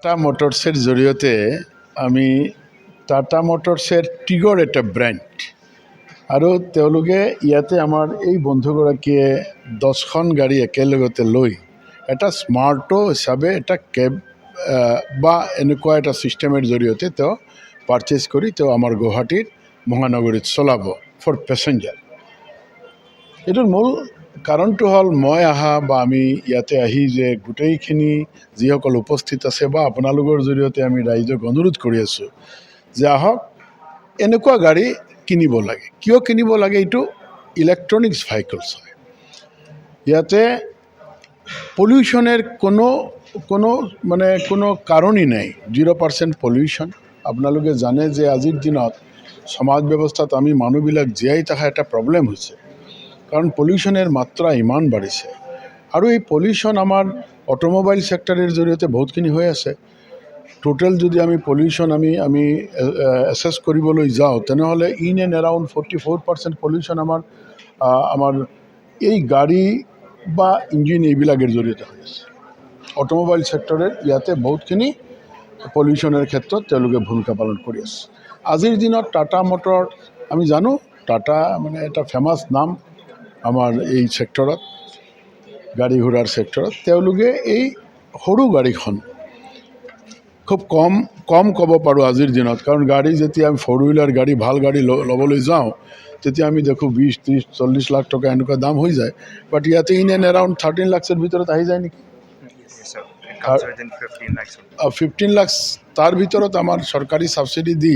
টাটা মোটৰসেৰ জৰিয়তে আমি টাটা মোটৰসেৰ টিগৰ এটা ব্ৰ্যান্ড আৰু তেওঁলোকে ইয়াতে আমাৰ এই বন্ধুগৰাকীয়ে 10খন গাড়ী একেলগতে লৈ এটা স্মাৰ্টো হিচাপে এটা কেব বা এনেকুৱা এটা ছিষ্টেমৰ জৰিয়তে তেওঁ পাৰচেজ কৰি তেওঁ আমাৰ গুৱাহাটীৰ মহানগৰীত চলাব ফৰ পেছেঞ্জাৰ। এইটোৰ মূল কাৰণটো হ'ল মই অহা বা আমি ইয়াতে আহি যে গোটেইখিনি যিসকল উপস্থিত আছে বা আপোনালোকৰ জৰিয়তে আমি ৰাইজক অনুৰোধ কৰি আছোঁ যে আহক এনেকুৱা গাড়ী কিনিব লাগে। কিয় কিনিব লাগে? এইটো ইলেক্ট্ৰনিক্স ভেহিকলছ হয়। ইয়াতে পলিউশ্যনেৰ কোনো কাৰণই নাই। 0% পলিউশ্যন। আপোনালোকে জানে যে আজিৰ দিনত সমাজ ব্যৱস্থাত আমি মানুহবিলাক জীয়াই থকা এটা প্ৰব্লেম হৈছে, কাৰণ পলিউশ্যনেৰ মাত্ৰা ইমান বাঢ়িছে। আৰু এই পলিউশ্যন আমাৰ অটোমোবাইল সেক্টৰেৰ জৰিয়তে বহুতখিনি হৈ আছে। টোটেল যদি আমি পলিউশ্যন আমি এছেছ কৰিবলৈ যাওঁ তেনেহ'লে ইন এণ্ড এৰাউণ্ড 44% পলিউশ্যন আমাৰ এই গাড়ী বা ইঞ্জিন এইবিলাকৰ জৰিয়তে হৈ আছে। অটোমোবাইল সেক্টৰেৰ ইয়াতে বহুতখিনি পলিউশ্যনেৰ ক্ষেত্ৰত তেওঁলোকে ভূমিকা পালন কৰি আছে। আজিৰ দিনত টাটা মোটৰ আমি জানো, টাটা মানে এটা ফেমাছ নাম আমাৰ এই সেক্টৰত, গাড়ী ঘোঁৰাৰ সেক্টৰত। তেওঁলোকে এই সৰু গাড়ীখন খুব কম ক'ব পাৰোঁ আজিৰ দিনত, কাৰণ গাড়ী যেতিয়া আমি 4 হুইলাৰ গাড়ী ভাল গাড়ী ল'বলৈ যাওঁ তেতিয়া আমি দেখোঁ 20, 30, 40 লাখ টকা এনেকুৱা দাম হৈ যায়। বাট ইয়াতে ইন এণ্ড এৰাউণ্ড 13 লাখৰ ভিতৰত আহি যায় নেকি? 15 লাখ তাৰ ভিতৰত আমাৰ চৰকাৰী ছাবচিডি দি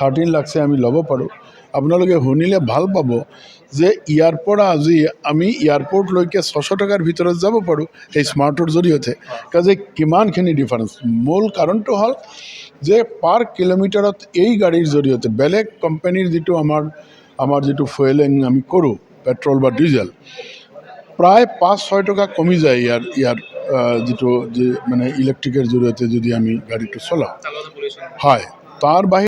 13 লাখে আমি ল'ব পাৰোঁ। আপোনালোকে শুনিলে ভাল পাব যে ইয়াৰ পৰা আজি আমি এয়াৰপৰ্টলৈকে 600 টকাৰ ভিতৰত যাব পাৰোঁ এই স্মাৰ্টৰ জৰিয়তে। কাজে কিমানখিনি ডিফাৰেঞ্চ। মূল কাৰণটো হ'ল যে পাৰ কিলোমিটাৰত এই গাড়ীৰ জৰিয়তে বেলেগ কোম্পানীৰ যিটো আমাৰ যিটো ফুয়েলিং আমি কৰোঁ পেট্ৰল বা ডিজেল, প্ৰায় 5-6 টকা কমি যায় ইয়াৰ যিটো মানে ইলেক্ট্ৰিকেৰ জৰিয়তে যদি আমি গাড়ীটো চলাওঁ। হয়, তাৰ বাহিৰে